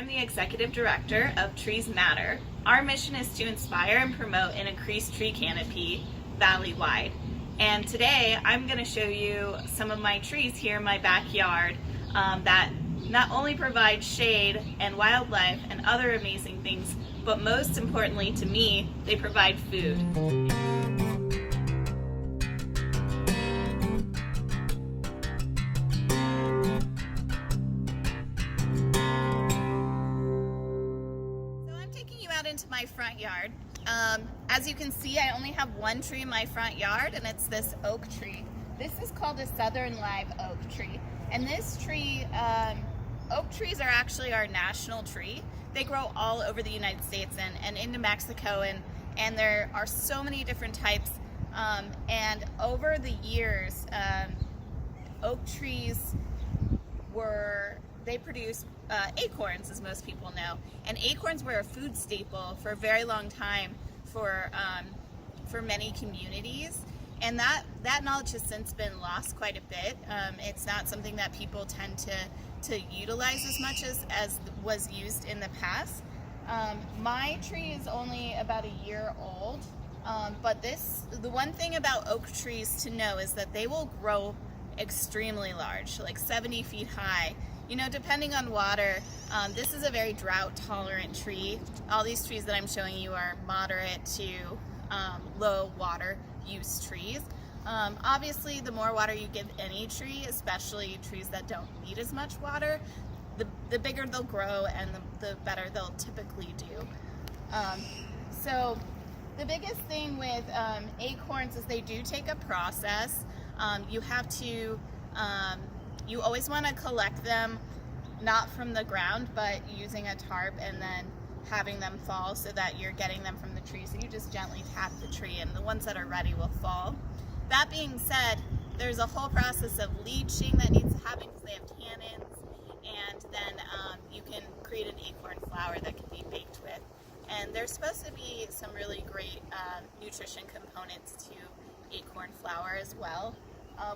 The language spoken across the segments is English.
I'm the Executive Director of Trees Matter. Our mission is to inspire and promote an increased tree canopy valley-wide. And today I'm going to show you some of my trees here in my backyard that not only provide shade and wildlife and other amazing things, but most importantly to me, they provide food. Into my front yard. As you can see, I only have one tree in my front yard, and it's this oak tree. This is called a southern live oak tree, and this tree, oak trees are actually our national tree. They grow all over the United States and into Mexico, and there are so many different types, and over the years oak trees they produce acorns, as most people know, and acorns were a food staple for a very long time for many communities, and that knowledge has since been lost quite a bit. It's not something that people tend to utilize as much as was used in the past. My tree is only about a year old, but the one thing about oak trees to know is that they will grow extremely large, like 70 feet high. You know, depending on water, this is a very drought tolerant tree. All these trees that I'm showing you are moderate to low water use trees. Obviously, the more water you give any tree, especially trees that don't need as much water, the bigger they'll grow and the better they'll typically do. So the biggest thing with acorns is they do take a process. You have to you always want to collect them not from the ground, but using a tarp and then having them fall so that you're getting them from the tree. So you just gently tap the tree and the ones that are ready will fall. That being said, there's a whole process of leaching that needs to happen because they have tannins, and then you can create an acorn flour that can be baked with. And there's supposed to be some really great nutrition components to acorn flour as well.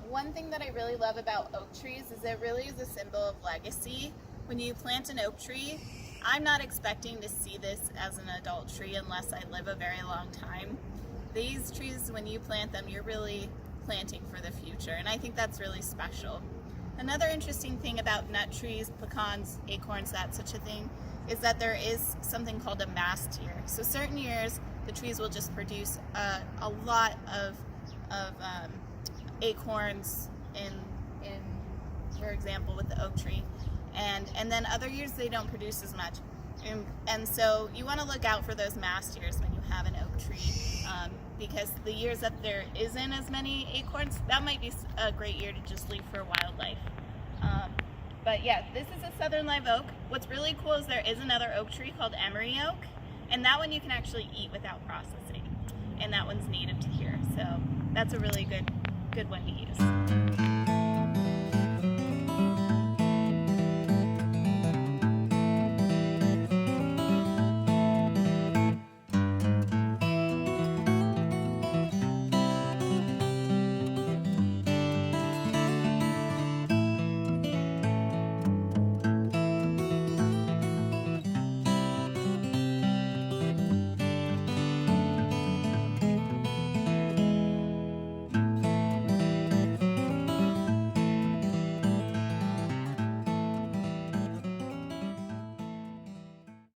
One thing that I really love about oak trees is it really is a symbol of legacy. When you plant an oak tree, I'm not expecting to see this as an adult tree unless I live a very long time. These trees, when you plant them, you're really planting for the future, and I think that's really special. Another interesting thing about nut trees, pecans, acorns, that such a thing, is that there is something called a mast year. So certain years, the trees will just produce a lot of acorns in for example with the oak tree, and then other years they don't produce as much, and so you want to look out for those mast years when you have an oak tree, because the years that there isn't as many acorns, that might be a great year to just leave for wildlife. But yeah, this is a southern live oak. What's really cool is there is another oak tree called emery oak, and that one you can actually eat without processing, and that one's native to here, so that's a really good one to use.